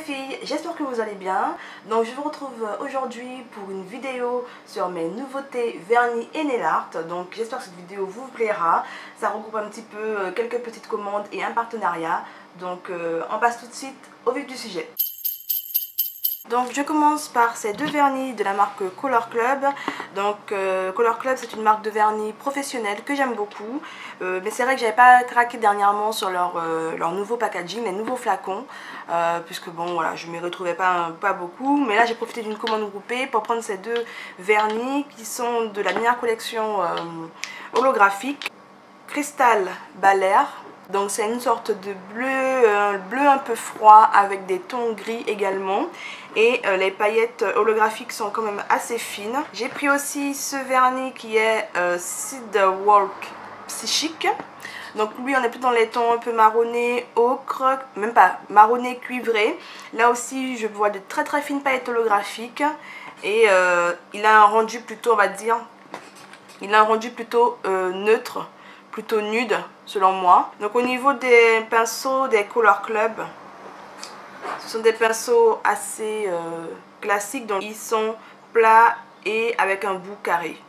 filles, j'espère que vous allez bien. Donc je vous retrouve aujourd'hui pour une vidéo sur mes nouveautés vernis et nail art. Donc j'espère que cette vidéo vous plaira. Ça regroupe un petit peu quelques petites commandes et un partenariat. Donc on passe tout de suite au vif du sujet. Donc je commence par ces deux vernis de la marque Color Club. Donc Color Club, c'est une marque de vernis professionnelle que j'aime beaucoup, mais c'est vrai que j'avais pas craqué dernièrement sur leur nouveau packaging, les nouveaux flacons, puisque bon voilà, je ne m'y retrouvais pas beaucoup, mais là j'ai profité d'une commande groupée pour prendre ces deux vernis qui sont de la dernière collection holographique Crystal Baler. Donc c'est une sorte de bleu un peu froid avec des tons gris également. Et les paillettes holographiques sont quand même assez fines. J'ai pris aussi ce vernis qui est Seedwalk Psychique. Donc lui on est plus dans les tons un peu marronné, ocre, même pas marronné cuivré. Là aussi je vois de très fines paillettes holographiques. Et il a un rendu plutôt, on va dire, il a un rendu plutôt neutre, plutôt nude selon moi. Donc au niveau des pinceaux des Color Club, ce sont des pinceaux assez classiques, donc ils sont plats et avec un bout carré.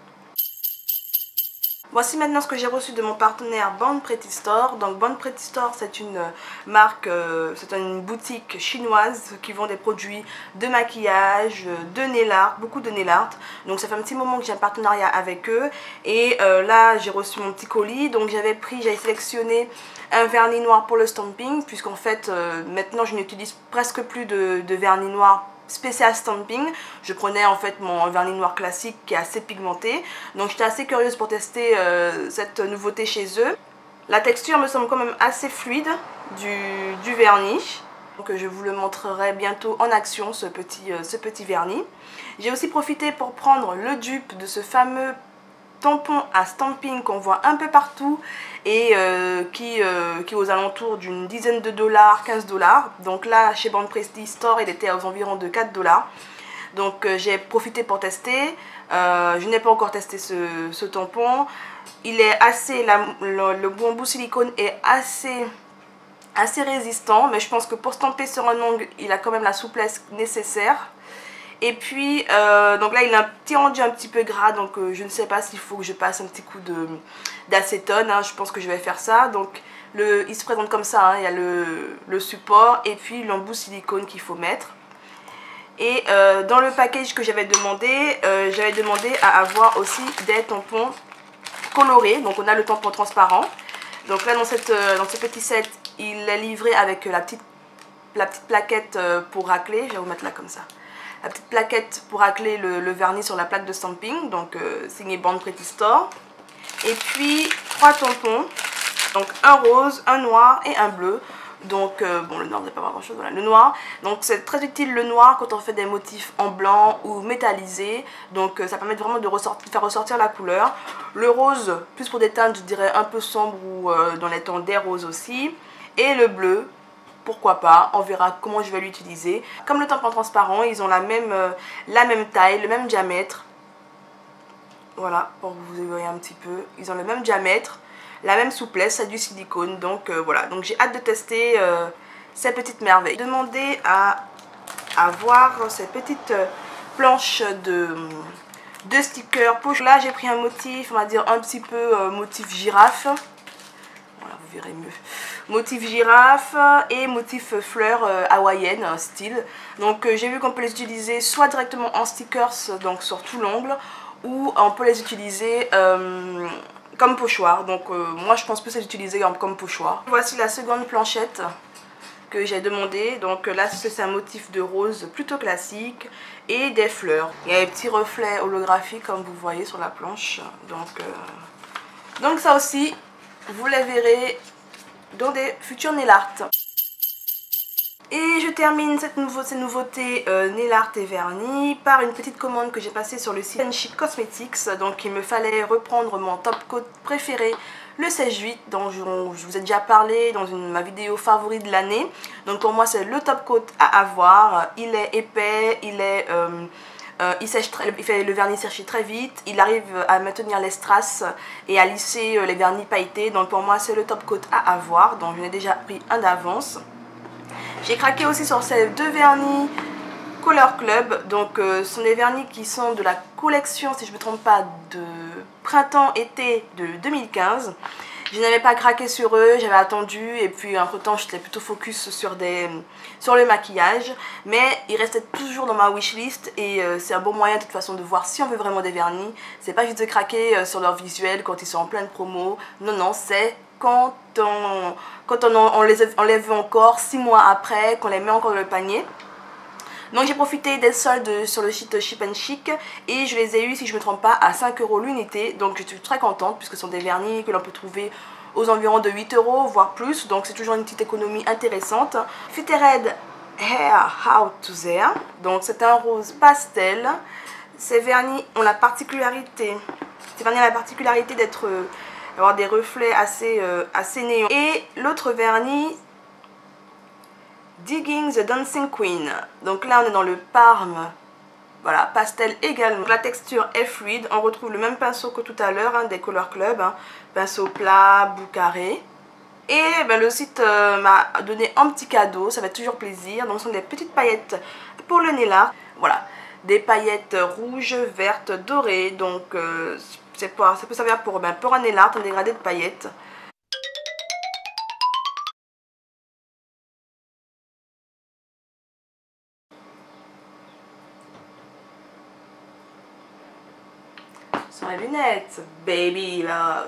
Voici maintenant ce que j'ai reçu de mon partenaire Bon Pretty Store. Donc Bon Pretty Store, c'est une marque, c'est une boutique chinoise qui vend des produits de maquillage, de nail art, beaucoup de nail art. Donc ça fait un petit moment que j'ai un partenariat avec eux. Et là j'ai reçu mon petit colis. Donc j'avais sélectionné un vernis noir pour le stamping, puisqu'en fait maintenant je n'utilise presque plus de vernis noir spécial stamping. Je prenais en fait mon vernis noir classique qui est assez pigmenté. Donc j'étais assez curieuse pour tester cette nouveauté chez eux. La texture me semble quand même assez fluide du vernis. Donc je vous le montrerai bientôt en action, ce petit vernis. J'ai aussi profité pour prendre le dupe de ce fameux tampon à stamping qu'on voit un peu partout et qui est aux alentours d'une dizaine de dollars, 15 $. Donc là chez Bon Pretty Store il était aux environs de 4 $. Donc j'ai profité pour tester. Je n'ai pas encore testé ce tampon. Il est assez, le bambou silicone est assez résistant, mais je pense que pour stamper sur un ongle il a quand même la souplesse nécessaire. Et puis, donc là il a un petit rendu un petit peu gras, donc je ne sais pas s'il faut que je passe un petit coup d'acétone, hein, je pense que je vais faire ça. Donc il se présente comme ça, hein, il y a le support et puis l'embout silicone qu'il faut mettre. Et dans le package que j'avais demandé à avoir aussi des tampons colorés. Donc on a le tampon transparent. Donc là dans ce petit set, il est livré avec la petite plaquette pour racler. Je vais vous mettre là comme ça. La petite plaquette pour racler le vernis sur la plaque de stamping, donc signé Bon Pretty Store. Et puis 3 tampons, donc un rose, un noir et un bleu. Donc bon, le noir, vous n'avez pas grand chose, voilà, le noir. Donc c'est très utile le noir quand on fait des motifs en blanc ou métallisés. Donc ça permet vraiment de faire ressortir la couleur. Le rose, plus pour des teintes, je dirais un peu sombre ou dans les tons des roses aussi. Et le bleu, pourquoi pas, on verra comment je vais l'utiliser. Comme le tampon transparent, ils ont la même taille, le même diamètre. Voilà, pour que vous voyez un petit peu. Ils ont le même diamètre, la même souplesse, c'est du silicone. Donc voilà, donc j'ai hâte de tester ces petites merveilles. Demandez à avoir ces petites planches de stickers. Là j'ai pris un motif, on va dire un petit peu motif girafe. Voilà, vous verrez mieux. Motif girafe et motif fleur hawaïenne style. Donc j'ai vu qu'on peut les utiliser soit directement en stickers, donc sur tout l'ongle, ou on peut les utiliser comme pochoir. Donc moi je pense plus les utiliser comme pochoir. Voici la seconde planchette que j'ai demandé. Donc là c'est un motif de rose plutôt classique et des fleurs. Il y a des petits reflets holographiques comme vous voyez sur la planche. Donc ça aussi vous la verrez dans des futurs nail art. Et je termine ces nouveautés nail art et vernis par une petite commande que j'ai passée sur le site Chic Cosmetics. Donc il me fallait reprendre mon top coat préféré, le 16-8, dont je vous ai déjà parlé dans ma vidéo favori de l'année. Donc pour moi c'est le top coat à avoir. Il est épais, il fait le vernis sécher très vite, il arrive à maintenir les strass et à lisser les vernis pailletés. Donc pour moi c'est le top coat à avoir, donc je n'ai déjà pris un d'avance. J'ai craqué aussi sur ces deux vernis Color Club. Donc ce sont des vernis qui sont de la collection, si je ne me trompe pas, de printemps-été de 2015. Je n'avais pas craqué sur eux, j'avais attendu et puis entre temps j'étais plutôt focus sur le maquillage. Mais ils restaient toujours dans ma wishlist et c'est un bon moyen de toute façon de voir si on veut vraiment des vernis. C'est pas juste de craquer sur leur visuel quand ils sont en pleine promo. Non, non, c'est quand on les veut encore 6 mois après, qu'on les met encore dans le panier. Donc j'ai profité des soldes sur le site Ship & Chic et je les ai eu, si je ne me trompe pas, à 5 € l'unité. Donc je suis très contente puisque ce sont des vernis que l'on peut trouver aux environs de 8 € voire plus. Donc c'est toujours une petite économie intéressante. Fit Red Hair Out to There. Donc c'est un rose pastel. Ces vernis ont la particularité, d'être d'avoir des reflets assez néons. Et l'autre vernis, Digging the Dancing Queen. Donc là on est dans le Parme, voilà, pastel également. La texture est fluide, on retrouve le même pinceau que tout à l'heure, hein, des Color Club, hein, pinceau plat, bout carré. Et ben, le site m'a donné un petit cadeau, ça fait toujours plaisir. Donc ce sont des petites paillettes pour le nail art. Voilà, des paillettes rouges, vertes, dorées. Donc ça peut servir pour un nail art, un dégradé de paillettes. Sur les lunettes, baby love.